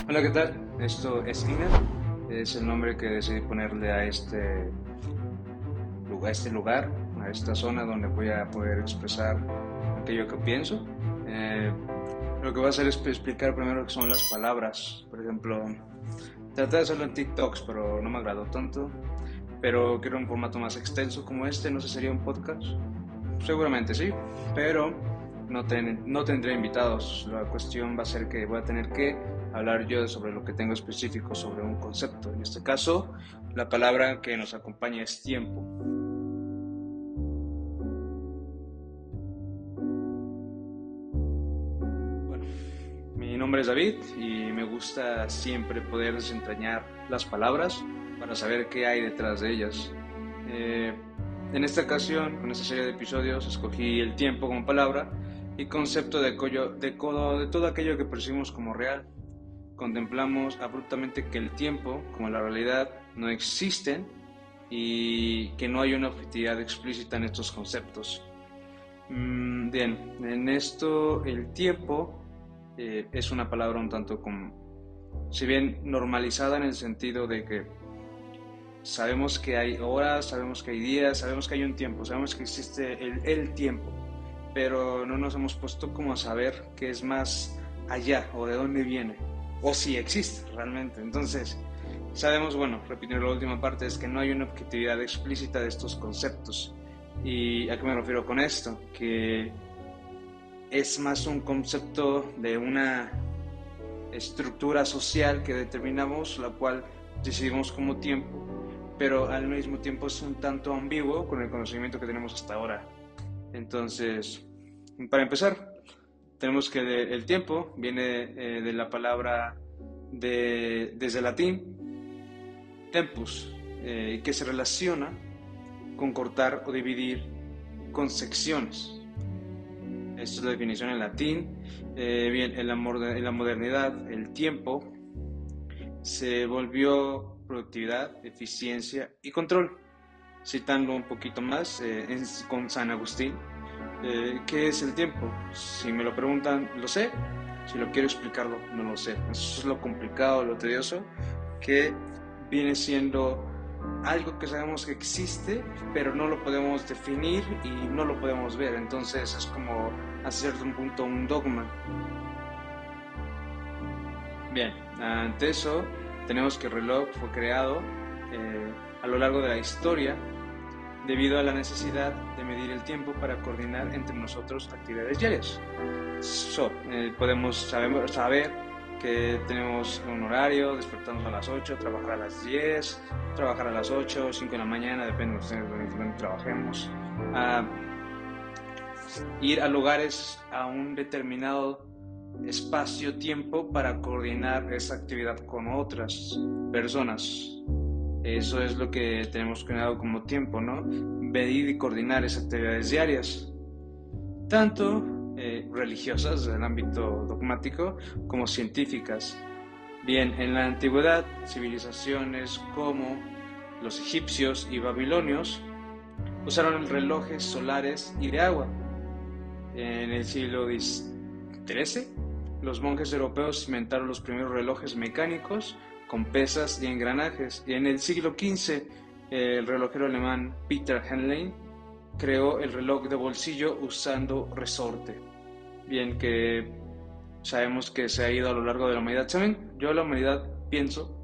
Hola, ¿qué tal? Esto es Inner, es el nombre que decidí ponerle a este lugar, a esta zona donde voy a poder expresar aquello que pienso. Eh, lo que voy a hacer es explicar primero qué son las palabras. Por ejemplo, traté de hacerlo en TikToks, pero no me agradó tanto. Pero quiero un formato más extenso como este, no sé, sería un podcast. Seguramente sí, pero no tendré invitados. La cuestión va a ser que voy a tener que hablar yo sobre lo que tengo específico sobre un concepto. En este caso, la palabra que nos acompaña es tiempo. Bueno, mi nombre es David y me gusta siempre poder desentrañar las palabras para saber qué hay detrás de ellas. Eh, en esta ocasión, con esta serie de episodios, escogí el tiempo como palabra y concepto de todo aquello que percibimos como real. Contemplamos abruptamente que el tiempo, como la realidad, no existen y que no hay una objetividad explícita en estos conceptos. Bien, en esto el tiempo es una palabra un tanto como, si bien normalizada en el sentido de que sabemos que hay horas, sabemos que hay días, sabemos que hay un tiempo, sabemos que existe el tiempo, pero no nos hemos puesto como a saber qué es más allá o de dónde viene, o si existe realmente. Entonces, sabemos, bueno, repitiendo la última parte, es que no hay una objetividad explícita de estos conceptos. ¿Y a qué me refiero con esto? Que es más un concepto de una estructura social que determinamos, la cual decidimos como tiempo, pero al mismo tiempo es un tanto ambiguo con el conocimiento que tenemos hasta ahora. Entonces, para empezar, tenemos que el tiempo viene de la palabra desde latín tempus, que se relaciona con cortar o dividir con secciones. Esta es la definición en latín. Bien, en la modernidad, el tiempo se volvió productividad, eficiencia y control. Citando un poquito más con San Agustín, ¿qué es el tiempo? Si me lo preguntan, lo sé. Si lo quiero explicarlo, no lo sé. Eso es lo complicado, lo tedioso, que viene siendo algo que sabemos que existe, pero no lo podemos definir y no lo podemos ver. Entonces es como, a cierto punto, un dogma. Bien, ante eso tenemos que el reloj fue creado a lo largo de la historia debido a la necesidad de medir el tiempo para coordinar entre nosotros actividades diarias. Podemos saber que tenemos un horario, despertarnos a las 8, trabajar a las 10, trabajar a las 8, 5 de la mañana, depende de donde trabajemos, a ir a lugares a un determinado espacio-tiempo para coordinar esa actividad con otras personas. Eso es lo que tenemos creado como tiempo, ¿no? Medir y coordinar esas actividades diarias, tanto religiosas del ámbito dogmático como científicas. Bien, en la antigüedad, civilizaciones como los egipcios y babilonios usaron relojes solares y de agua. En el siglo XIII, los monjes europeos inventaron los primeros relojes mecánicos con pesas y engranajes. Y en el siglo XV, el relojero alemán Peter Henlein creó el reloj de bolsillo usando resorte. Bien, que sabemos que se ha ido a lo largo de la humanidad. ¿Saben? Yo la humanidad pienso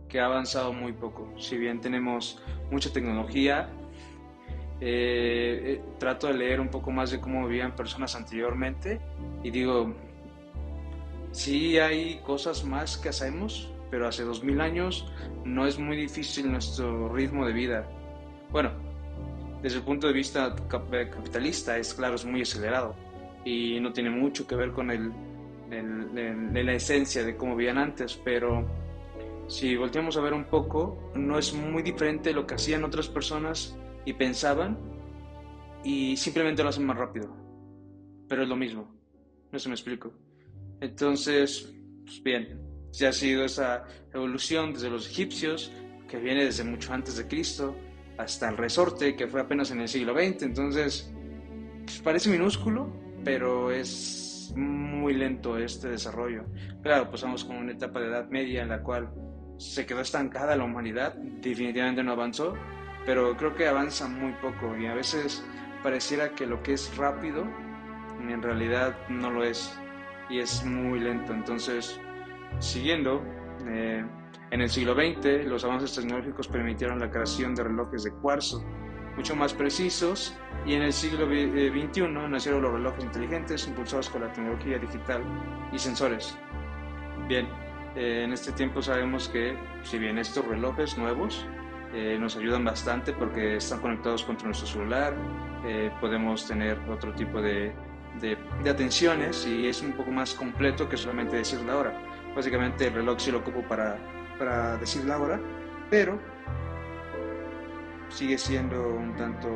que ha avanzado muy poco. Si bien tenemos mucha tecnología, trato de leer un poco más de cómo vivían personas anteriormente y digo, sí hay cosas más que hacemos, pero hace 2000 años no es muy difícil nuestro ritmo de vida. Bueno, desde el punto de vista capitalista es claro, es muy acelerado y no tiene mucho que ver con la esencia de cómo vivían antes, pero si volteamos a ver un poco, no es muy diferente lo que hacían otras personas y pensaban y simplemente lo hacen más rápido, pero es lo mismo, no sé si me explico. Entonces, pues bien, ya ha sido esa evolución desde los egipcios, que viene desde mucho antes de Cristo, hasta el resorte, que fue apenas en el siglo XX. Entonces, pues parece minúsculo, pero es muy lento este desarrollo. Claro, pasamos con una etapa de edad media en la cual se quedó estancada la humanidad, definitivamente no avanzó, pero creo que avanza muy poco y a veces pareciera que lo que es rápido en realidad no lo es y es muy lento. Entonces, siguiendo, en el siglo XX los avances tecnológicos permitieron la creación de relojes de cuarzo mucho más precisos, y en el siglo XXI nacieron los relojes inteligentes impulsados por la tecnología digital y sensores. Bien, en este tiempo sabemos que si bien estos relojes nuevos nos ayudan bastante porque están conectados con nuestro celular, podemos tener otro tipo de atenciones y es un poco más completo que solamente decir la hora. Básicamente el reloj sí lo ocupo para decir la hora, pero sigue siendo un tanto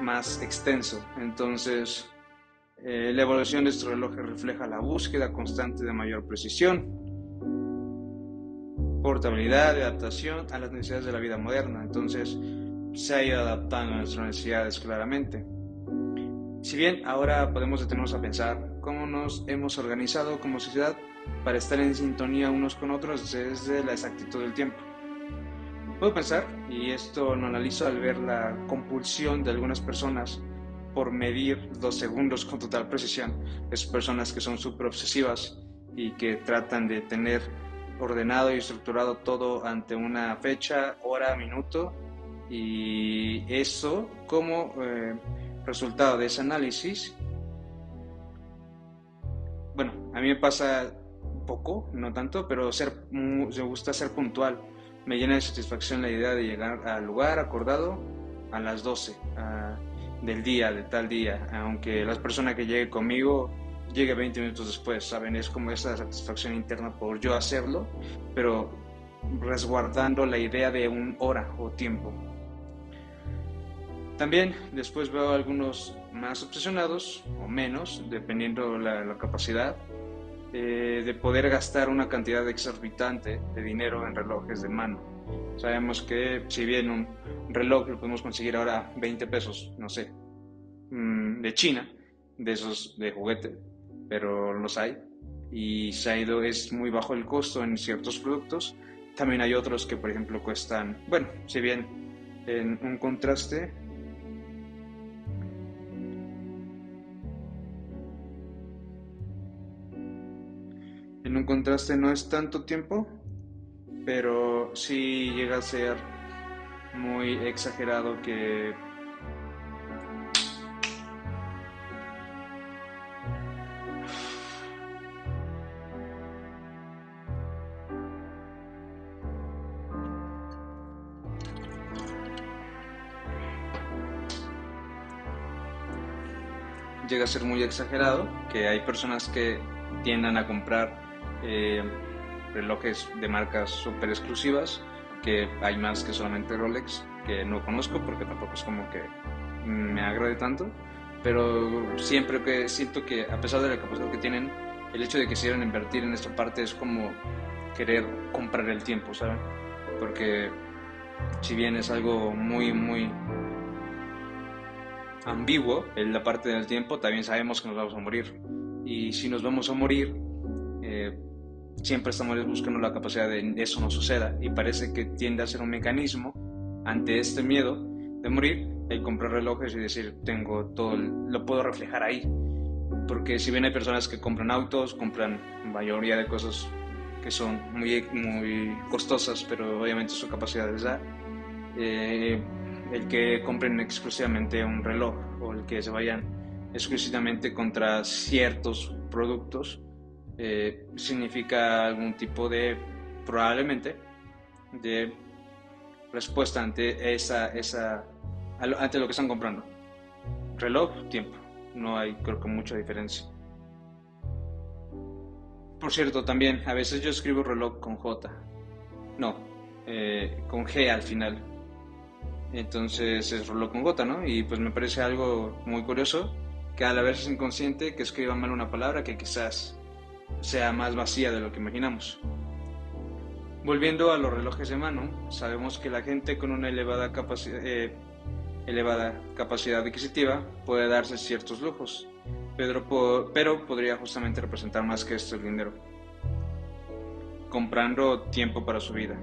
más extenso. Entonces, la evolución de estos relojes refleja la búsqueda constante de mayor precisión, portabilidad y adaptación a las necesidades de la vida moderna. Entonces, se ha ido adaptando a nuestras necesidades claramente. Si bien ahora podemos detenernos a pensar cómo nos hemos organizado como sociedad para estar en sintonía unos con otros desde la exactitud del tiempo. Puedo pensar, y esto lo analizo al ver la compulsión de algunas personas por medir los segundos con total precisión. Es personas que son súper obsesivas y que tratan de tener ordenado y estructurado todo ante una fecha, hora, minuto, y eso como resultado de ese análisis, bueno, a mí me pasa un poco, no tanto, pero me gusta ser puntual. Me llena de satisfacción la idea de llegar al lugar acordado a las 12 del día, de tal día, aunque la persona que llegue conmigo llegue 20 minutos después, ¿saben? Es como esa satisfacción interna por yo hacerlo, pero resguardando la idea de un hora o tiempo. También después veo algunos más obsesionados o menos, dependiendo la capacidad, de poder gastar una cantidad exorbitante de dinero en relojes de mano. Sabemos que si bien un reloj lo podemos conseguir ahora 20 pesos, no sé, de China, de esos de juguete, pero los hay, y es muy bajo el costo en ciertos productos. También hay otros que, por ejemplo, cuestan, bueno, si bien en un contraste, no es tanto tiempo, pero sí llega a ser muy exagerado que hay personas que tiendan a comprar relojes de marcas súper exclusivas, que hay más que solamente Rolex, que no conozco porque tampoco es como que me agrade tanto, pero siempre que siento que a pesar de la capacidad que tienen, el hecho de que quisieran invertir en esta parte es como querer comprar el tiempo, ¿saben? Porque si bien es algo muy, muy ambiguo en la parte del tiempo, también sabemos que nos vamos a morir, y si nos vamos a morir, siempre estamos buscando la capacidad de que eso no suceda, y parece que tiende a ser un mecanismo ante este miedo de morir, el comprar relojes y decir, tengo todo, lo puedo reflejar ahí, porque si bien hay personas que compran autos, compran mayoría de cosas que son muy, muy costosas, pero obviamente su capacidad les da, el que compren exclusivamente un reloj o el que se vayan exclusivamente contra ciertos productos, significa algún tipo de, probablemente, de respuesta ante ante lo que están comprando. Reloj, tiempo, no hay, creo que, mucha diferencia. Por cierto, también a veces yo escribo reloj con J, no, con G al final, entonces es reloj con J, ¿no? Y pues me parece algo muy curioso que a la vez es inconsciente que escriba mal una palabra que quizás sea más vacía de lo que imaginamos. Volviendo a los relojes de mano, sabemos que la gente con una elevada capacidad adquisitiva puede darse ciertos lujos. pero podría justamente representar más que esto el dinero, comprando tiempo para su vida.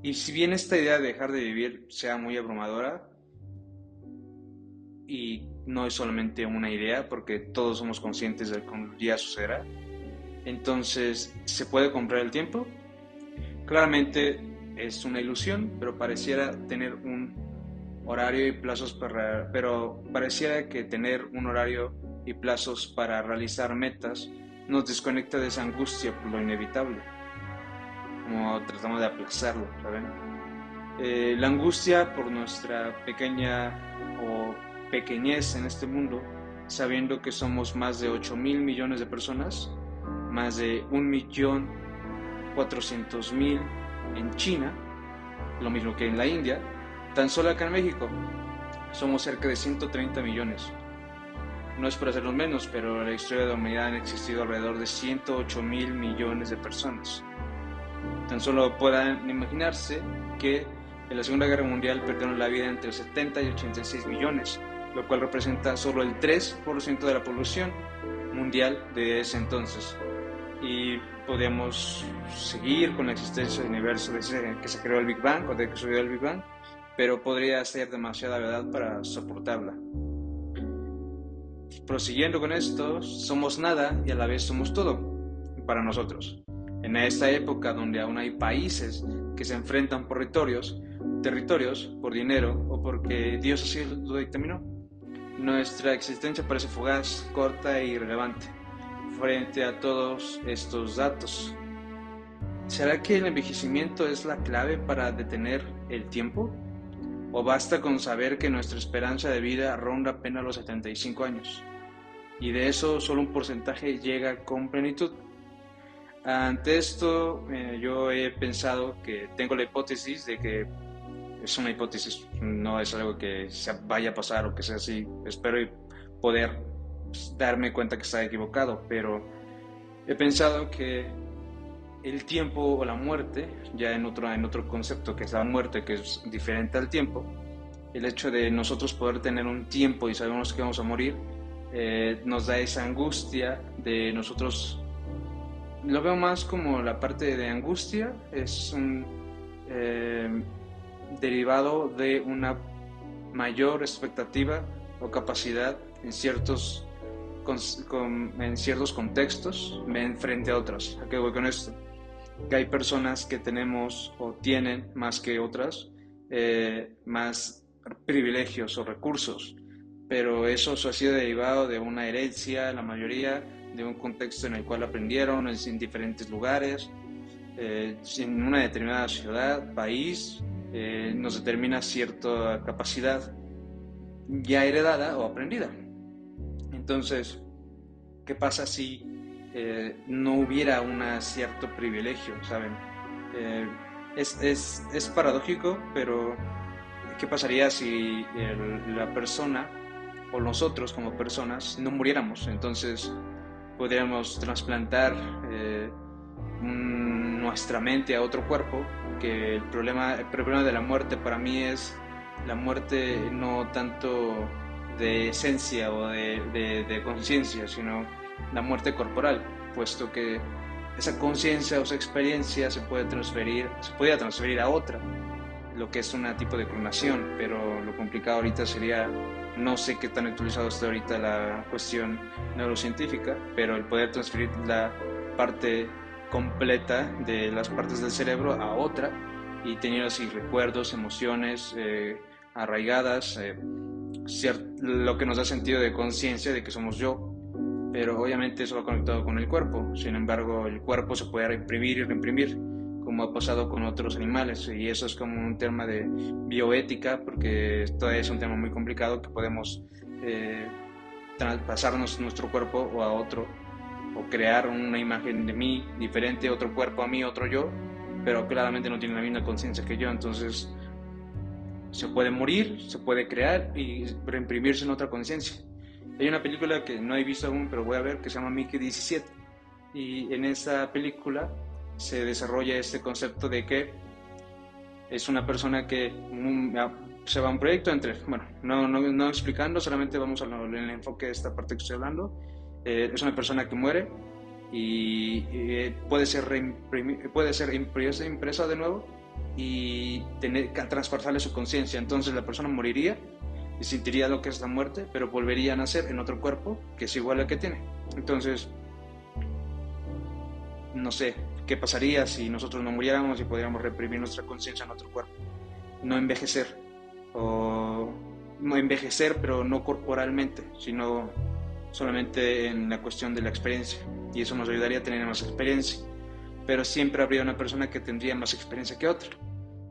Y si bien esta idea de dejar de vivir sea muy abrumadora, y no es solamente una idea, porque todos somos conscientes de que un día sucederá, entonces, ¿se puede comprar el tiempo? Claramente es una ilusión, pero pareciera tener un horario y plazos pero pareciera que tener un horario y plazos para realizar metas nos desconecta de esa angustia por lo inevitable, como tratamos de aplazarlo, ¿saben? La angustia por nuestra pequeña o pequeñez en este mundo, sabiendo que somos más de 8.000 millones de personas, más de 1.400.000 en China, lo mismo que en la India. Tan solo acá en México somos cerca de 130 millones. No es por hacerlos menos, pero en la historia de la humanidad han existido alrededor de 108.000 millones de personas. Tan solo puedan imaginarse que en la Segunda Guerra Mundial perdieron la vida entre 70 y 86 millones, lo cual representa solo el 3% de la población mundial de ese entonces. Y podríamos seguir con la existencia del universo desde que se creó el Big Bang o de que sucedió el Big Bang, pero podría ser demasiada verdad para soportarla. Prosiguiendo con esto, somos nada y a la vez somos todo para nosotros. En esta época donde aún hay países que se enfrentan por territorios por dinero o porque Dios así lo dictaminó, nuestra existencia parece fugaz, corta e irrelevante frente a todos estos datos. ¿Será que el envejecimiento es la clave para detener el tiempo? ¿O basta con saber que nuestra esperanza de vida ronda apenas los 75 años? Y de eso solo un porcentaje llega con plenitud. Ante esto, yo he pensado que tengo la hipótesis de que es una hipótesis, no es algo que vaya a pasar o que sea así. Espero poder darme cuenta que está equivocado, pero he pensado que el tiempo o la muerte, ya en otro concepto que es la muerte, que es diferente al tiempo, el hecho de nosotros poder tener un tiempo y sabemos que vamos a morir, nos da esa angustia de nosotros. Lo veo más como la parte de angustia, es un derivado de una mayor expectativa o capacidad en ciertos contextos frente a otros. ¿A qué voy con esto? Que hay personas que tenemos o tienen más que otras más privilegios o recursos, pero eso ha sido derivado de una herencia, la mayoría de un contexto en el cual aprendieron en diferentes lugares, en una determinada ciudad, país, nos determina cierta capacidad ya heredada o aprendida. Entonces, ¿qué pasa si no hubiera un cierto privilegio, ¿saben? Es paradójico, pero ¿qué pasaría si la persona o nosotros como personas no muriéramos? Entonces podríamos trasplantar nuestra mente a otro cuerpo, que el problema de la muerte para mí es la muerte no tanto de esencia o de conciencia, sino la muerte corporal, puesto que esa conciencia o esa experiencia se podía transferir a otra, lo que es un tipo de clonación, pero lo complicado ahorita sería, no sé qué tan actualizado está ahorita la cuestión neurocientífica, pero el poder transferir la parte completa de las partes del cerebro a otra y tener así recuerdos, emociones arraigadas, lo que nos da sentido de conciencia de que somos yo, pero obviamente eso va conectado con el cuerpo. Sin embargo, el cuerpo se puede reimprimir y reimprimir, como ha pasado con otros animales, y eso es como un tema de bioética, porque todavía es un tema muy complicado que podemos traspasarnos nuestro cuerpo o a otro, o crear una imagen de mí diferente, otro cuerpo a mí, otro yo, pero claramente no tiene la misma conciencia que yo. Entonces se puede morir, se puede crear y reimprimirse en otra conciencia. Hay una película que no he visto aún, pero voy a ver, que se llama Mickey 17, y en esa película se desarrolla este concepto de que es una persona que se va a un proyecto entre, bueno, no explicando, solamente vamos al enfoque de esta parte que estoy hablando. Es una persona que muere y puede ser impresa de nuevo y traspasarle su conciencia. Entonces la persona moriría y sentiría lo que es la muerte, pero volvería a nacer en otro cuerpo que es igual al que tiene. Entonces, no sé, ¿qué pasaría si nosotros no muriéramos y pudiéramos reprimir nuestra conciencia en otro cuerpo? No envejecer, o no envejecer, pero no corporalmente, sino solamente en la cuestión de la experiencia, y eso nos ayudaría a tener más experiencia, pero siempre habría una persona que tendría más experiencia que otra.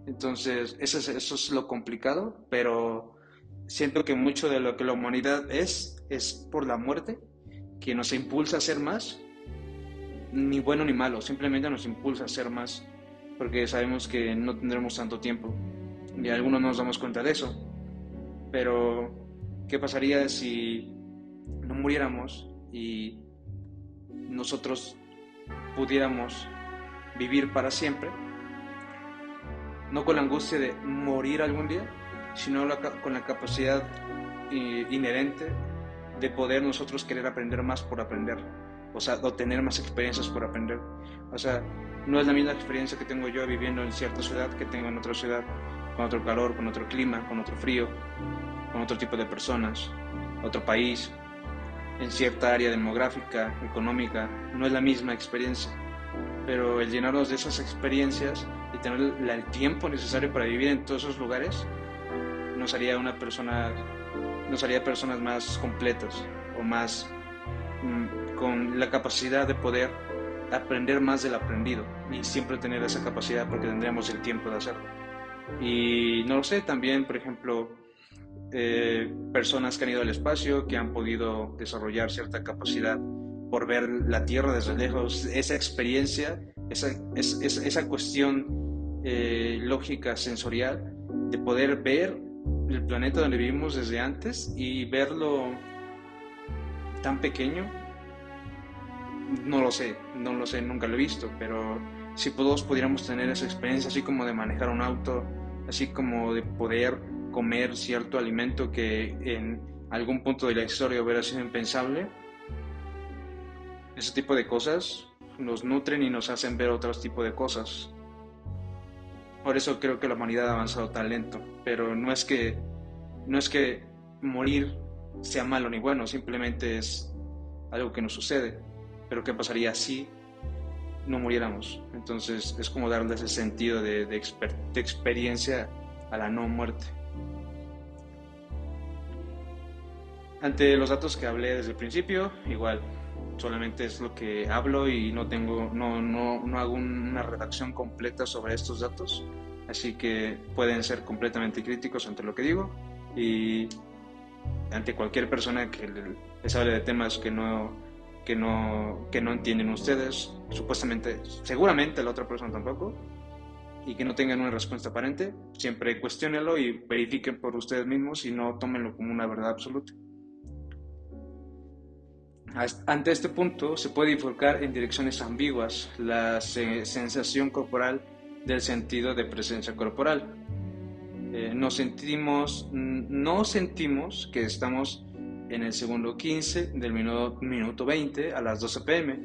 Entonces, eso es lo complicado, pero siento que mucho de lo que la humanidad es por la muerte, que nos impulsa a ser más, ni bueno ni malo, simplemente nos impulsa a ser más, porque sabemos que no tendremos tanto tiempo, y algunos nos damos cuenta de eso. Pero, ¿qué pasaría si no muriéramos y nosotros pudiéramos vivir para siempre? No con la angustia de morir algún día, sino con la capacidad inherente de poder nosotros querer aprender más por aprender, o sea, o tener más experiencias por aprender. O sea, no es la misma experiencia que tengo yo viviendo en cierta ciudad que tengo en otra ciudad, con otro calor, con otro clima, con otro frío, con otro tipo de personas, otro país, en cierta área demográfica, económica. No es la misma experiencia, pero el llenarnos de esas experiencias y tener el tiempo necesario para vivir en todos esos lugares nos haría personas más completas, o más con la capacidad de poder aprender más del aprendido, y siempre tener esa capacidad porque tendríamos el tiempo de hacerlo. Y no lo sé, también, por ejemplo, personas que han ido al espacio, que han podido desarrollar cierta capacidad por ver la Tierra desde lejos, esa experiencia, esa cuestión lógica, sensorial, de poder ver el planeta donde vivimos desde antes y verlo tan pequeño. No lo sé, nunca lo he visto, pero si todos pudiéramos tener esa experiencia, así como de manejar un auto, así como de poder comer cierto alimento que en algún punto de la historia hubiera sido impensable, ese tipo de cosas nos nutren y nos hacen ver otros tipos de cosas. Por eso creo que la humanidad ha avanzado tan lento, pero no es que morir sea malo ni bueno, simplemente es algo que nos sucede. Pero ¿qué pasaría si no muriéramos? Entonces es como darle ese sentido de experiencia a la no muerte. Ante los datos que hablé desde el principio, igual, solamente es lo que hablo y no hago una redacción completa sobre estos datos, así que pueden ser completamente críticos ante lo que digo, y ante cualquier persona que les hable de temas que no entienden ustedes, seguramente la otra persona tampoco, y que no tengan una respuesta aparente, siempre cuestiónenlo y verifiquen por ustedes mismos y no tómenlo como una verdad absoluta. Ante este punto se puede bifurcar en direcciones ambiguas la sensación corporal del sentido de presencia corporal. No sentimos que estamos en el segundo 15 del minuto 20 a las 12 p.m.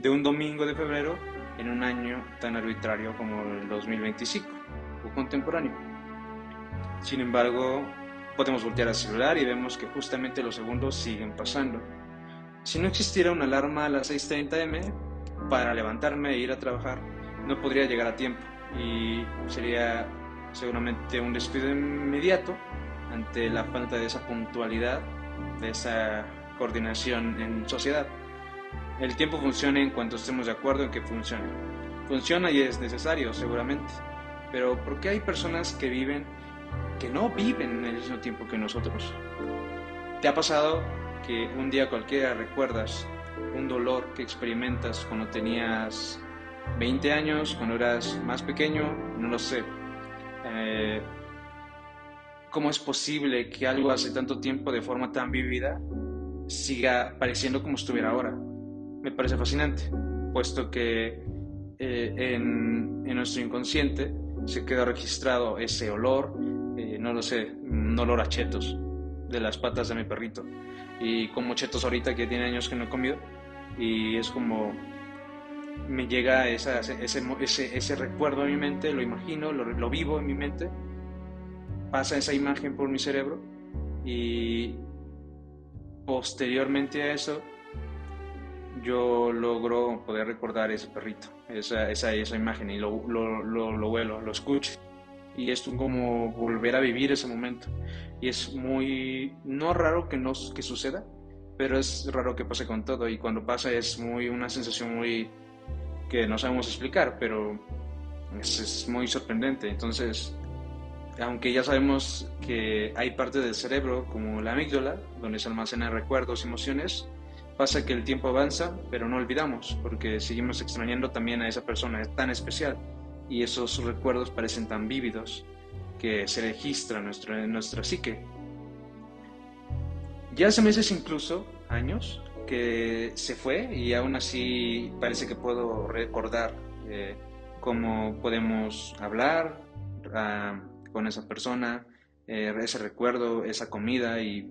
de un domingo de febrero en un año tan arbitrario como el 2025 o contemporáneo. Sin embargo, podemos voltear al celular y vemos que justamente los segundos siguen pasando. Si no existiera una alarma a las 6:30 am para levantarme e ir a trabajar, no podría llegar a tiempo y sería seguramente un despido inmediato ante la falta de esa puntualidad, de esa coordinación en sociedad. El tiempo funciona en cuanto estemos de acuerdo en que funcione. Funciona y es necesario, seguramente. Pero ¿por qué hay personas que no viven en el mismo tiempo que nosotros? ¿Te ha pasado que un día cualquiera recuerdas un dolor que experimentas cuando tenías 20 años, cuando eras más pequeño? No lo sé. ¿Cómo es posible que algo hace tanto tiempo de forma tan vívida siga pareciendo como estuviera ahora? Me parece fascinante, puesto que en nuestro inconsciente se queda registrado ese olor, no lo sé, un olor a chetos de las patas de mi perrito. Y como chetos ahorita que tiene años que no he comido, y es como me llega ese recuerdo a mi mente, lo imagino, lo vivo en mi mente, pasa esa imagen por mi cerebro y posteriormente a eso yo logro poder recordar ese perrito, esa imagen y lo vuelo, lo escucho. Y es como volver a vivir ese momento. Y es muy, no raro que suceda, pero es raro que pase con todo. Y cuando pasa es una sensación muy que no sabemos explicar, pero es muy sorprendente. Entonces, aunque ya sabemos que hay partes del cerebro, como la amígdala, donde se almacenan recuerdos y emociones, pasa que el tiempo avanza, pero no olvidamos, porque seguimos extrañando también a esa persona tan especial, y esos recuerdos parecen tan vívidos que se registran en nuestra psique. Ya hace meses, incluso años, que se fue y aún así parece que puedo recordar cómo podemos hablar con esa persona, ese recuerdo, esa comida, y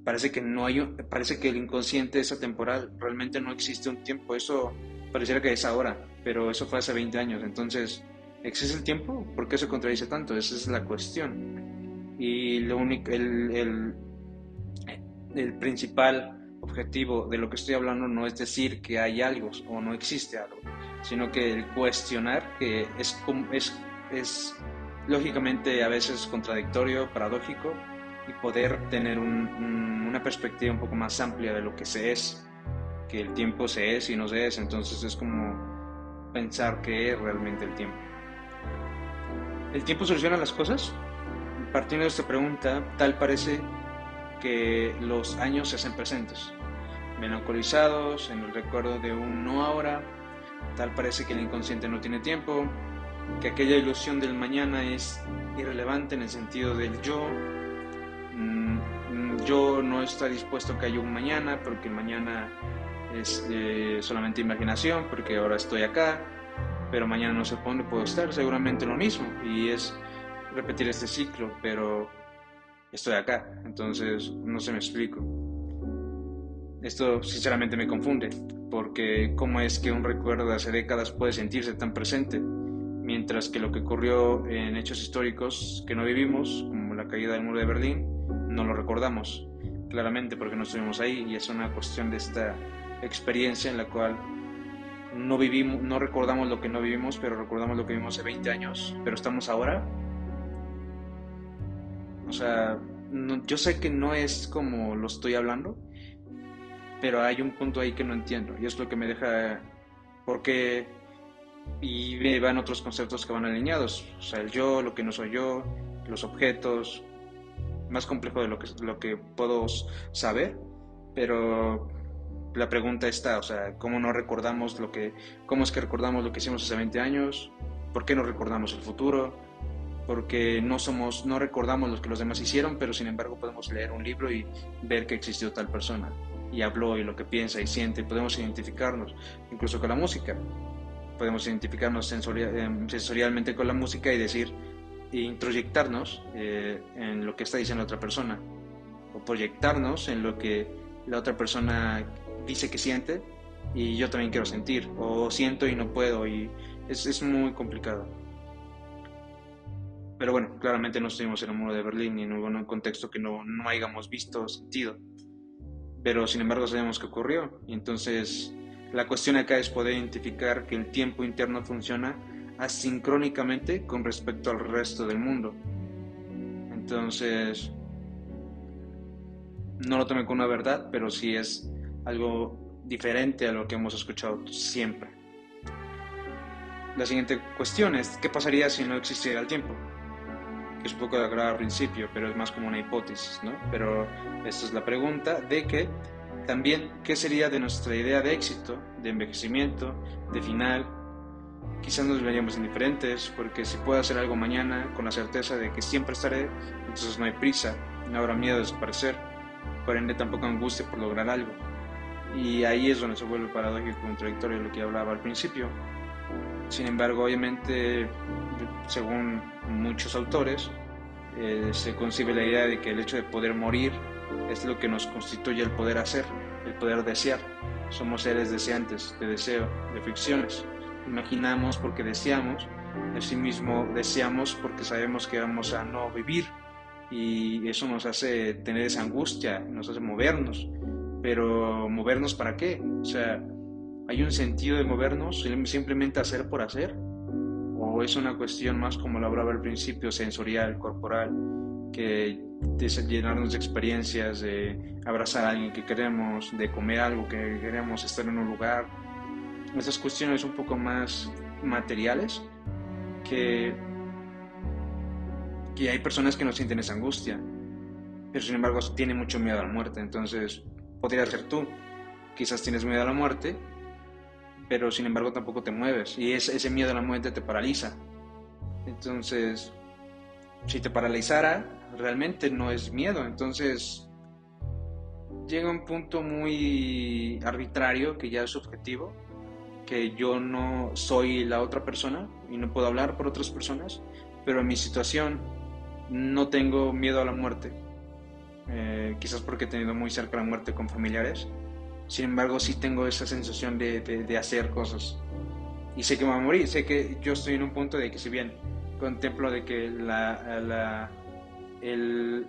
parece que parece que el inconsciente es atemporal, realmente no existe un tiempo. Eso pareciera que es ahora, pero eso fue hace 20 años. Entonces, ¿existe el tiempo? ¿Por qué se contradice tanto? Esa es la cuestión. Y lo único, el principal objetivo de lo que estoy hablando no es decir que hay algo o no existe algo, sino que el cuestionar, que es lógicamente a veces contradictorio, paradójico, y poder tener una perspectiva un poco más amplia de lo que se es, que el tiempo se es y no se es. Entonces es como pensar qué es realmente el tiempo. ¿El tiempo soluciona las cosas? Partiendo de esta pregunta, tal parece que los años se hacen presentes, melancolizados en el recuerdo de un no ahora. Tal parece que el inconsciente no tiene tiempo, que aquella ilusión del mañana es irrelevante en el sentido del yo. Yo no está dispuesto a que haya un mañana, porque el mañana es solamente imaginación, porque ahora estoy acá, pero mañana no sé dónde puedo estar, seguramente lo mismo, y es repetir este ciclo, pero estoy acá. Entonces no se me explico. Esto sinceramente me confunde, porque cómo es que un recuerdo de hace décadas puede sentirse tan presente, mientras que lo que ocurrió en hechos históricos que no vivimos, como la caída del muro de Berlín, no lo recordamos claramente porque no estuvimos ahí, y es una cuestión de esta experiencia en la cual no recordamos lo que no vivimos, pero recordamos lo que vivimos hace 20 años, pero estamos ahora. O sea, yo sé que no es como lo estoy hablando, pero hay un punto ahí que no entiendo, y es lo que me deja, porque, y me van otros conceptos que van alineados, o sea, el yo, lo que no soy yo, los objetos, más complejo de lo que puedo saber, pero la pregunta está, o sea, ¿cómo no recordamos cómo es que recordamos lo que hicimos hace 20 años? ¿Por qué no recordamos el futuro? Porque no recordamos lo que los demás hicieron, pero sin embargo podemos leer un libro y ver que existió tal persona, y habló, y lo que piensa y siente, y podemos identificarnos, incluso con la música. Podemos identificarnos sensorialmente con la música y decir, e introyectarnos en lo que está diciendo la otra persona, o proyectarnos en lo que la otra persona dice que siente, y yo también quiero sentir, o siento y no puedo, y es muy complicado. Pero bueno, claramente no estuvimos en el muro de Berlín ni en un contexto que no hayamos visto o sentido, pero sin embargo sabemos que ocurrió, y entonces la cuestión acá es poder identificar que el tiempo interno funciona asincrónicamente con respecto al resto del mundo. Entonces, no lo tomé como una verdad, pero sí es algo diferente a lo que hemos escuchado siempre. La siguiente cuestión es, ¿qué pasaría si no existiera el tiempo? Que es un poco de agrado al principio, pero es más como una hipótesis, ¿no? Pero esta es la pregunta de que también, ¿qué sería de nuestra idea de éxito, de envejecimiento, de final? Quizás nos veríamos indiferentes, porque si puedo hacer algo mañana con la certeza de que siempre estaré, entonces no hay prisa, no habrá miedo de desaparecer, por ende tampoco angustia por lograr algo. Y ahí es donde se vuelve paradójico y contradictorio lo que hablaba al principio. Sin embargo, obviamente, según muchos autores, se concibe la idea de que el hecho de poder morir es lo que nos constituye el poder hacer, el poder desear. Somos seres deseantes, de deseo, de ficciones. Imaginamos porque deseamos, asimismo deseamos porque sabemos que vamos a no vivir, y eso nos hace tener esa angustia, nos hace movernos. Pero ¿movernos para qué? O sea, ¿hay un sentido de movernos simplemente hacer por hacer? ¿O es una cuestión más, como lo hablaba al principio, sensorial, corporal, que de llenarnos de experiencias, de abrazar a alguien que queremos, de comer algo que queremos, estar en un lugar? Esas cuestiones un poco más materiales, que, que hay personas que no sienten esa angustia, pero sin embargo tienen mucho miedo a la muerte. Entonces podría ser tú, quizás tienes miedo a la muerte, pero sin embargo tampoco te mueves, y ese miedo a la muerte te paraliza. Entonces, si te paralizara, realmente no es miedo. Entonces llega un punto muy arbitrario, que ya es subjetivo, que yo no soy la otra persona y no puedo hablar por otras personas, pero en mi situación no tengo miedo a la muerte, quizás porque he tenido muy cerca la muerte con familiares. Sin embargo, sí tengo esa sensación de hacer cosas. Y sé que me voy a morir, sé que yo estoy en un punto de que, si bien contemplo de que el, el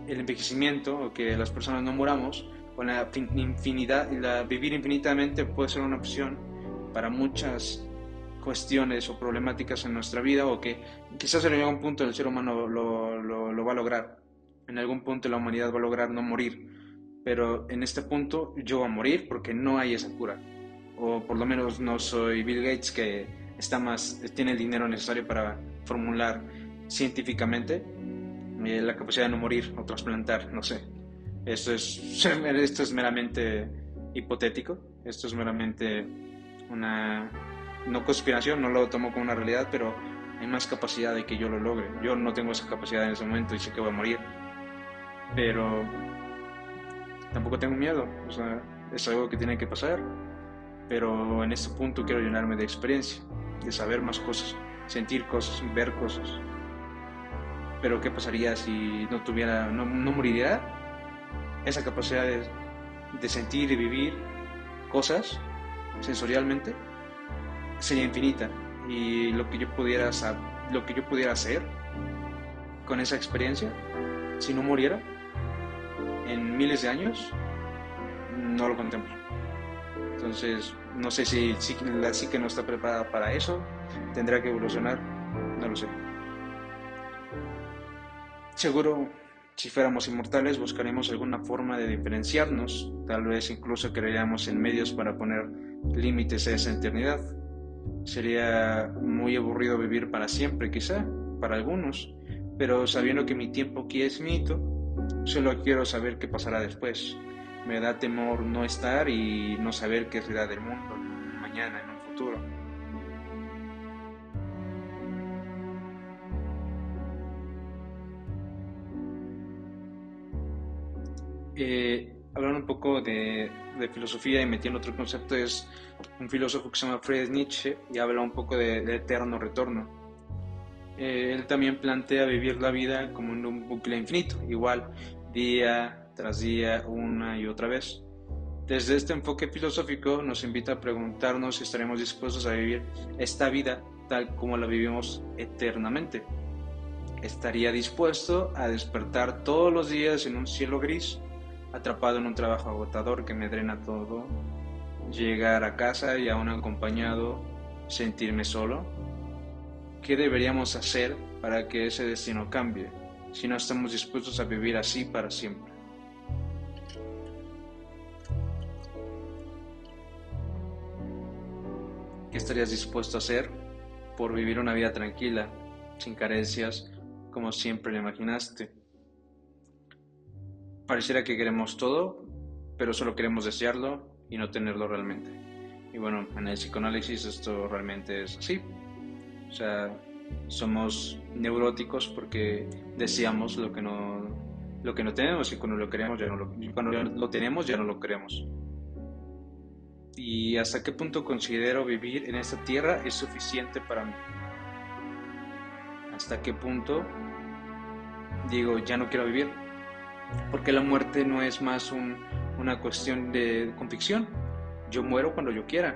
envejecimiento, o que las personas no muramos, con la infinidad, vivir infinitamente puede ser una opción para muchas cuestiones o problemáticas en nuestra vida, o que quizás en algún punto el ser humano lo va a lograr. En algún punto la humanidad va a lograr no morir, pero en este punto yo voy a morir porque no hay esa cura, o por lo menos no soy Bill Gates, que tiene el dinero necesario para formular científicamente la capacidad de no morir o trasplantar, no sé. Esto es meramente hipotético, esto es meramente una, no conspiración, no lo tomo como una realidad, pero hay más capacidad de que yo lo logre. Yo no tengo esa capacidad en ese momento y sé que voy a morir, pero tampoco tengo miedo. O sea, es algo que tiene que pasar, pero en este punto quiero llenarme de experiencia, de saber más cosas, sentir cosas, ver cosas. Pero ¿qué pasaría si no moriría? Esa capacidad de sentir y vivir cosas sensorialmente sería infinita, y lo que yo pudiera hacer con esa experiencia, si no muriera en miles de años, no lo contemplo. Entonces, no sé si la psique no está preparada para eso, tendrá que evolucionar, no lo sé. Seguro, si fuéramos inmortales, buscaríamos alguna forma de diferenciarnos, tal vez incluso crearíamos en medios para poner límites a esa eternidad. Sería muy aburrido vivir para siempre, quizá, para algunos, pero sabiendo que mi tiempo aquí es finito, solo quiero saber qué pasará después. Me da temor no estar y no saber qué será del mundo mañana, en un futuro. Hablando un poco de filosofía y metiendo otro concepto, es un filósofo que se llama Friedrich Nietzsche, y habla un poco de eterno retorno. Él también plantea vivir la vida como en un bucle infinito, igual, día tras día, una y otra vez. Desde este enfoque filosófico nos invita a preguntarnos si estaremos dispuestos a vivir esta vida tal como la vivimos eternamente. ¿Estaría dispuesto a despertar todos los días en un cielo gris, atrapado en un trabajo agotador que me drena todo, llegar a casa y aún acompañado, sentirme solo? ¿Qué deberíamos hacer para que ese destino cambie, si no estamos dispuestos a vivir así para siempre? ¿Qué estarías dispuesto a hacer por vivir una vida tranquila, sin carencias, como siempre lo imaginaste? Pareciera que queremos todo, pero solo queremos desearlo y no tenerlo realmente. Y bueno, en el psicoanálisis esto realmente es así. O sea, somos neuróticos porque deseamos lo que no tenemos, y cuando lo queremos cuando lo tenemos ya no lo queremos. ¿Y hasta qué punto considero vivir en esta tierra es suficiente para mí? ¿Hasta qué punto digo, ya no quiero vivir, porque la muerte no es más una cuestión de convicción. Yo muero cuando yo quiera.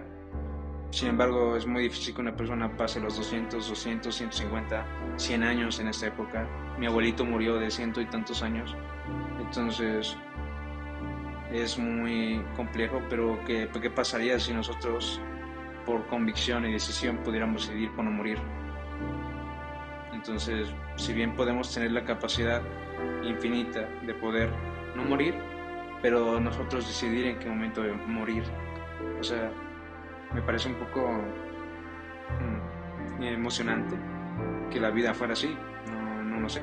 Sin embargo, es muy difícil que una persona pase los 150, 100 años en esta época. Mi abuelito murió de ciento y tantos años. Entonces, es muy complejo, pero ¿qué pasaría si nosotros, por convicción y decisión, pudiéramos decidir cuándo morir? Entonces, si bien podemos tener la capacidad infinita de poder no morir, pero nosotros decidir en qué momento de morir. O sea, me parece un poco emocionante que la vida fuera así, no lo sé.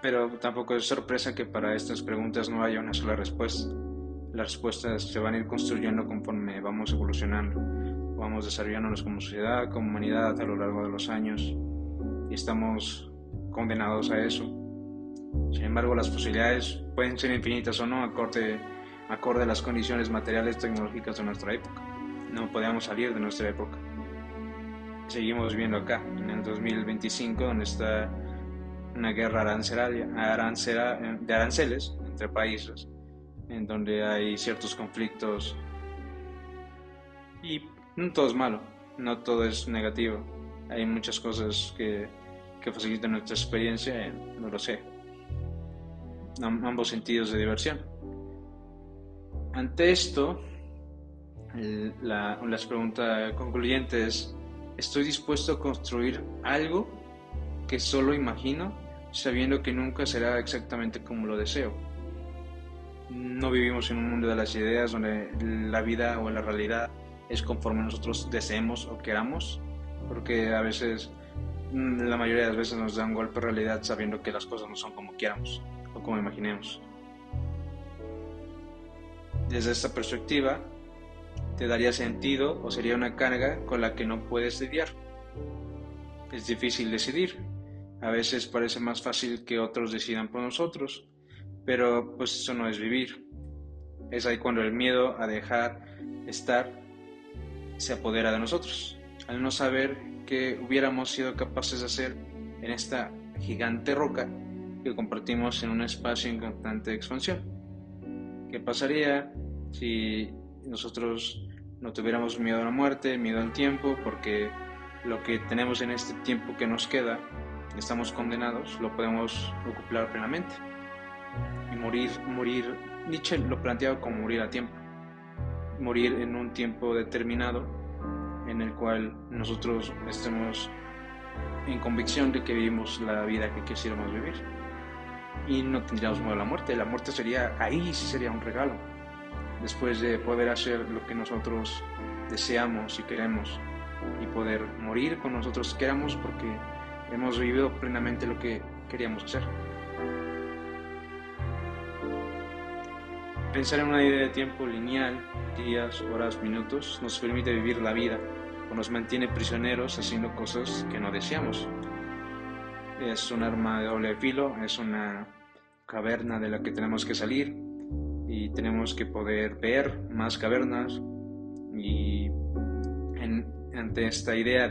Pero tampoco es sorpresa que para estas preguntas no haya una sola respuesta. Las respuestas se van a ir construyendo conforme vamos evolucionando, vamos desarrollándonos como sociedad, como humanidad a lo largo de los años, y estamos condenados a eso. Sin embargo, las posibilidades pueden ser infinitas o no, acorde a las condiciones materiales tecnológicas de nuestra época. No podemos salir de nuestra época. Seguimos viviendo acá, en el 2025, donde está una guerra de aranceles entre países, en donde hay ciertos conflictos, y no todo es malo, no todo es negativo. Hay muchas cosas que facilitan nuestra experiencia, no lo sé, ambos sentidos de diversión. Ante esto, las preguntas concluyentes: ¿estoy dispuesto a construir algo que solo imagino, sabiendo que nunca será exactamente como lo deseo? No vivimos en un mundo de las ideas donde la vida o la realidad es conforme nosotros deseemos o queramos, porque a veces, la mayoría de las veces, nos da un golpe de realidad sabiendo que las cosas no son como quieramos o como imaginemos. Desde esta perspectiva, ¿te daría sentido o sería una carga con la que no puedes lidiar? Es difícil decidir. A veces parece más fácil que otros decidan por nosotros, pero pues eso no es vivir. Es ahí cuando el miedo a dejar estar se apodera de nosotros, al no saber qué hubiéramos sido capaces de hacer en esta gigante roca que compartimos en un espacio en constante expansión. ¿Qué pasaría si nosotros no tuviéramos miedo a la muerte, miedo al tiempo? Porque lo que tenemos en este tiempo que nos queda, estamos condenados, lo podemos ocupar plenamente. Y morir, Nietzsche lo planteaba como morir a tiempo. Morir en un tiempo determinado en el cual nosotros estemos en convicción de que vivimos la vida que quisiéramos vivir. Y no tendríamos miedo a la muerte. La muerte sería, ahí sí sería un regalo. Después de poder hacer lo que nosotros deseamos y queremos, y poder morir con nosotros queramos, porque hemos vivido plenamente lo que queríamos hacer. Pensar en una idea de tiempo lineal, días, horas, minutos, nos permite vivir la vida o nos mantiene prisioneros haciendo cosas que no deseamos. Es un arma de doble filo, es una caverna de la que tenemos que salir, y tenemos que poder ver más cavernas. Y ante esta idea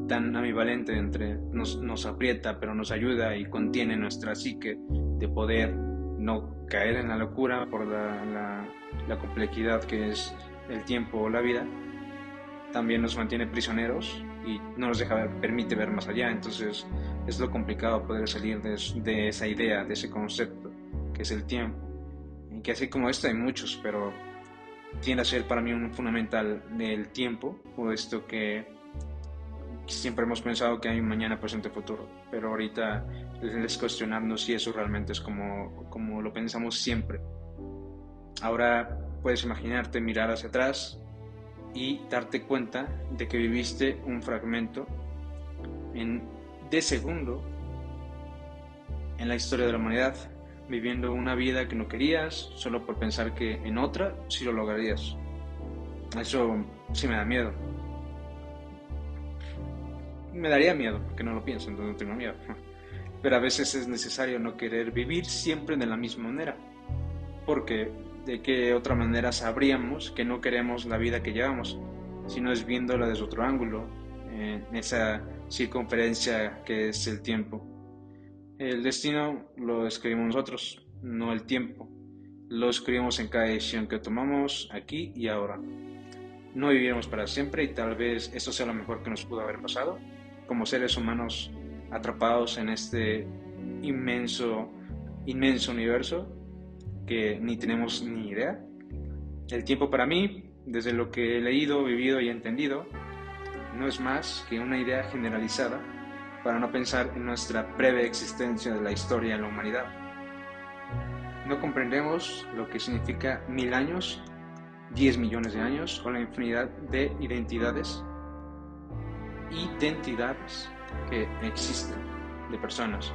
tan ambivalente entre nos aprieta pero nos ayuda y contiene nuestra psique, de poder no caer en la locura por la complejidad que es el tiempo o la vida, también nos mantiene prisioneros y no nos permite ver más allá. Entonces es lo complicado poder salir de esa idea, de ese concepto que es el tiempo, y que así como hay muchos, pero tiende a ser para mí un fundamental del tiempo, puesto que siempre hemos pensado que hay un mañana, presente, futuro, pero ahorita es cuestionarnos si eso realmente es como lo pensamos siempre. Ahora puedes imaginarte mirar hacia atrás y darte cuenta de que viviste un fragmento de segundo en la historia de la humanidad, viviendo una vida que no querías, solo por pensar que en otra sí lo lograrías. Eso sí me da miedo. Me daría miedo, porque no lo pienso, entonces no tengo miedo. Pero a veces es necesario no querer vivir siempre de la misma manera, porque de qué otra manera sabríamos que no queremos la vida que llevamos, si no es viéndola desde otro ángulo, en esa circunferencia que es el tiempo. El destino lo escribimos nosotros, no el tiempo. Lo escribimos en cada decisión que tomamos aquí y ahora. No viviremos para siempre y tal vez eso sea lo mejor que nos pudo haber pasado, como seres humanos atrapados en este inmenso, inmenso universo que ni tenemos ni idea. El tiempo para mí, desde lo que he leído, vivido y entendido, no es más que una idea generalizada para no pensar en nuestra breve existencia de la historia en la humanidad. No comprendemos lo que significa 1000 años, 10 millones de años o la infinidad de identidades que existen de personas,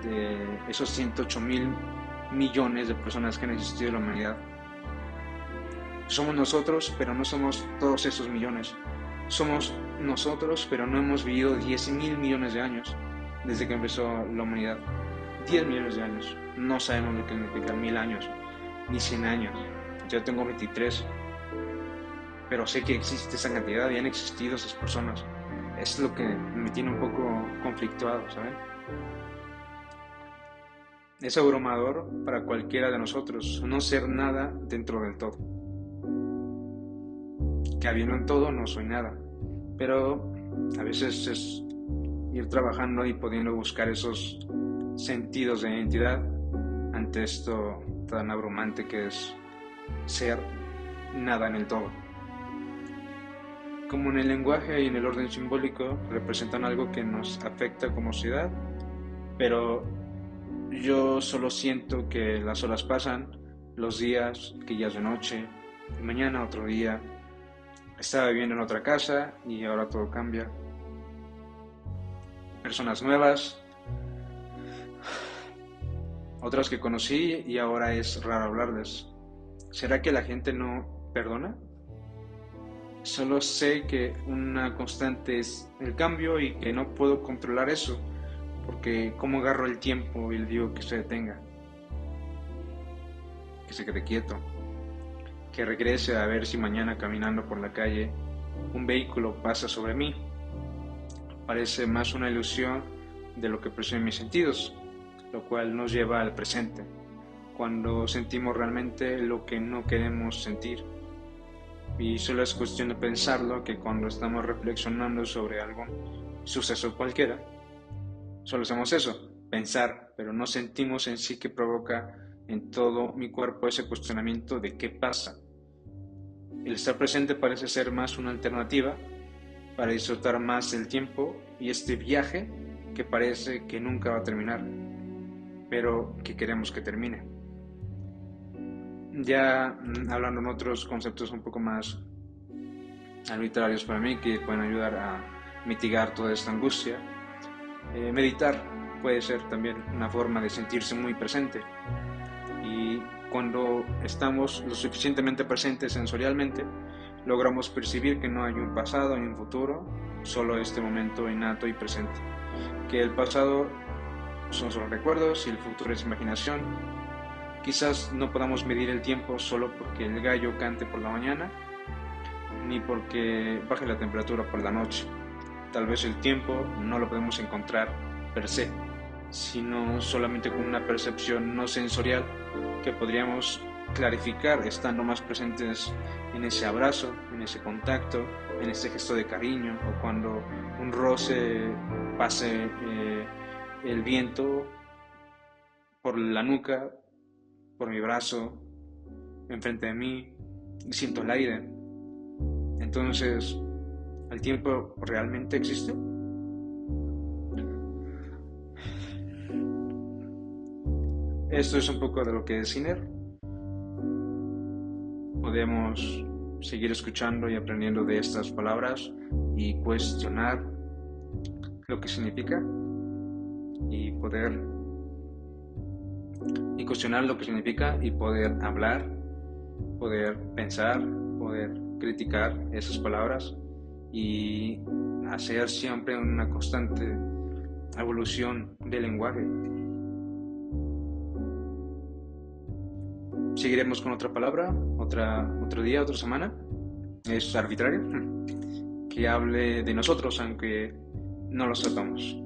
de esos 108.000 millones de personas que han existido en la humanidad. Somos nosotros, pero no somos todos esos millones. Somos nosotros, pero no hemos vivido 10.000 millones de años desde que empezó la humanidad. 10 millones de años. No sabemos lo que significan 1000 años, ni 100 años. Yo tengo 23, pero sé que existe esa cantidad y han existido esas personas. Es lo que me tiene un poco conflictuado, ¿saben? Es abrumador para cualquiera de nosotros no ser nada dentro del todo. Que habiendo en todo no soy nada, pero a veces es ir trabajando y pudiendo buscar esos sentidos de identidad ante esto tan abrumante que es ser nada en el todo. Como en el lenguaje y en el orden simbólico representan algo que nos afecta como sociedad, pero yo solo siento que las horas pasan, los días, que ya es de noche, y mañana otro día. Estaba viviendo en otra casa y ahora todo cambia. Personas nuevas, otras que conocí y ahora es raro hablarles. ¿Será que la gente no perdona? Solo sé que una constante es el cambio y que no puedo controlar eso, porque cómo agarro el tiempo y le digo que se detenga, que se quede quieto, que regrese a ver si mañana caminando por la calle un vehículo pasa sobre mí. Parece más una ilusión de lo que perciben mis sentidos, lo cual nos lleva al presente, cuando sentimos realmente lo que no queremos sentir. Y solo es cuestión de pensarlo, que cuando estamos reflexionando sobre algún suceso cualquiera, solo hacemos eso, pensar, pero no sentimos en sí que provoca en todo mi cuerpo ese cuestionamiento de qué pasa. El estar presente parece ser más una alternativa para disfrutar más el tiempo y este viaje que parece que nunca va a terminar, pero que queremos que termine. Ya hablando en otros conceptos un poco más arbitrarios para mí que pueden ayudar a mitigar toda esta angustia, meditar puede ser también una forma de sentirse muy presente, y cuando estamos lo suficientemente presentes sensorialmente logramos percibir que no hay un pasado ni un futuro, solo este momento innato y presente, que el pasado son solo recuerdos y el futuro es imaginación. Quizás no podamos medir el tiempo solo porque el gallo cante por la mañana, ni porque baje la temperatura por la noche. Tal vez el tiempo no lo podemos encontrar per se, sino solamente con una percepción no sensorial que podríamos clarificar estando más presentes en ese abrazo, en ese contacto, en ese gesto de cariño, o cuando un roce pase el viento por la nuca, por mi brazo, enfrente de mí, y siento el aire. Entonces, ¿el tiempo realmente existe? Esto es un poco de lo que es Sinner. Podemos seguir escuchando y aprendiendo de estas palabras y cuestionar lo que significa y cuestionar lo que significa y poder hablar, poder pensar, poder criticar esas palabras y hacer siempre una constante evolución del lenguaje. Seguiremos con otra palabra, otro día, otra semana. Es arbitrario, que hable de nosotros, aunque no lo sepamos.